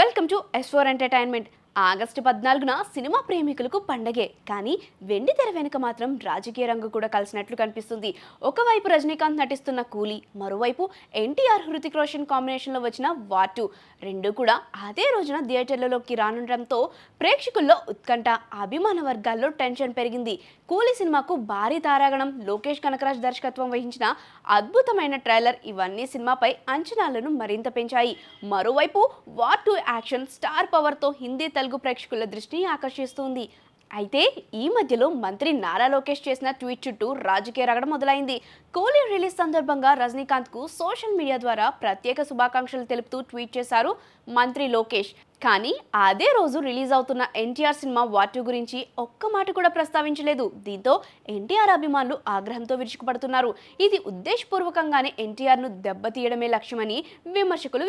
Welcome to S4 entertainment. August 14న సినిమా ప్రేమికులకు పండగే, కానీ వెండి తెర వెనుక మాత్రం రాజకీయ రంగు కూడా కలిసినట్లు కనిపిస్తుంది. ఒకవైపు రజనీకాంత్ నటిస్తున్న కూలీ, మరోవైపు ఎన్టీఆర్ హృతిక్ రోషన్ కాంబినేషన్లో వచ్చిన వార్ 2 రెండు కూడా అదే రోజున థియేటర్లలోకి రానుండడంతో ప్రేక్షకుల్లో ఉత్కంఠ, అభిమాన వర్గాల్లో టెన్షన్ పెరిగింది. కూలీ సినిమాకు భారీ తారాగణం, లోకేష్ కనకరాజ్ దర్శకత్వం వహించిన అద్భుతమైన ట్రైలర్ ఇవన్నీ సినిమాపై అంచనాలను మరింత పెంచాయి. మరోవైపు వార్ 2 యాక్షన్ స్టార్ పవర్తో హిందీ తెలుగు ప్రేక్షకుల దృష్టిని ఆకర్షిస్తుంది. అయితే ఈ మధ్యలో మంత్రి నారా లోకేష్ చేసిన ట్వీట్ చుట్టూ రాజకీయ రగడ మొదలైంది. కూలీ రిలీజ్ సందర్భంగా రజనీకాంత్ కు సోషల్ మీడియా ద్వారా ప్రత్యేక శుభాకాంక్షలు తెలుపుతూ ట్వీట్ చేశారు మంత్రి లోకేష్. కానీ అదే రోజు రిలీజ్ అవుతున్న ఎన్టీఆర్ సినిమా వార్ 2 గురించి ఒక్క మాట కూడా ప్రస్తావించలేదు. దీంతో ఎన్టీఆర్ అభిమానులు ఆగ్రహంతో విరుచుకుపడుతున్నారు. ఇది ఉద్దేశపూర్వకంగానే ఎన్టీఆర్ ను దెబ్బతీయడమే లక్ష్యమని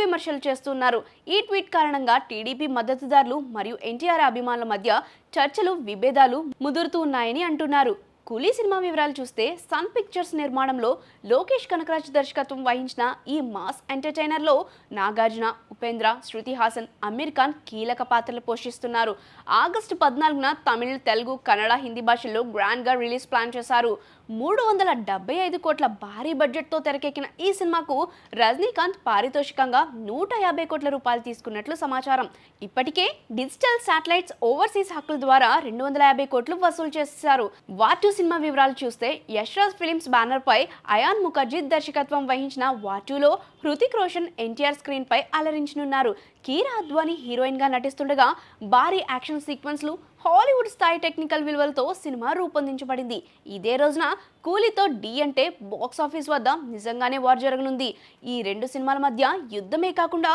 విమర్శలు చేస్తున్నారు. ఈ ట్వీట్ కారణంగా టీడీపీ మద్దతుదారులు మరియు ఎన్టీఆర్ అభిమానుల మధ్య చర్చలు, విభేదాలు ముదురుతూ ఉన్నాయని అంటున్నారు. కూలీ సినిమా వివరాలు చూస్తే, సన్ పిక్చర్స్ నిర్మాణంలో లోకేష్ కనకరాజ్ దర్శకత్వం వహించిన ఈ మాస్ ఎంటర్టైనర్లో నాగార్జున, ఉపేంద్ర, శృతి హాసన్, అమీర్ ఖాన్ కీలక పాత్రలు పోషిస్తున్నారు. ఆగస్టు 14న తమిళ, తెలుగు, కన్నడ, హిందీ భాషల్లో గ్రాండ్గా రిలీజ్ ప్లాన్ చేశారు. 375 కోట్ల భారీ బడ్జెట్తో తెరకెక్కిన ఈ సినిమాకు రజనీకాంత్ పారితోషికంగా 150 కోట్ల రూపాయలు తీసుకున్నట్లు సమాచారం. ఇప్పటికే డిజిటల్ శాటిలైట్స్ ఓవర్సీస్ హక్కుల ద్వారా 250 కోట్లు వసూలు చేశారు. వార్ 2 సినిమా వివరాలు చూస్తే, యశ్రాజ్ ఫిలిమ్స్ బ్యానర్ పై అయాన్ ముఖర్జీ దర్శకత్వం వహించిన వార్ 2లో హృతిక్ రోషన్ ఎన్టీఆర్ స్క్రీన్ పై అలరించనున్నారు. కీరా అద్వానీ హీరోయిన్ గా నటిస్తుండగా భారీ యాక్షన్ సీక్వెన్స్లు, హాలీవుడ్ స్థాయి టెక్నికల్ విలువలతో సినిమా రూపొందించబడింది. ఇదే రోజున కూలీతో డి అంటే బాక్స్ ఆఫీస్ వద్ద నిజంగానే వార్ జరగనుంది. ఈ రెండు సినిమాల మధ్య యుద్ధమే కాకుండా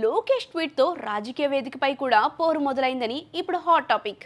లోకేష్ ట్వీట్తో రాజకీయ వేదికపై కూడా పోరు మొదలైందని ఇప్పుడు హాట్ టాపిక్.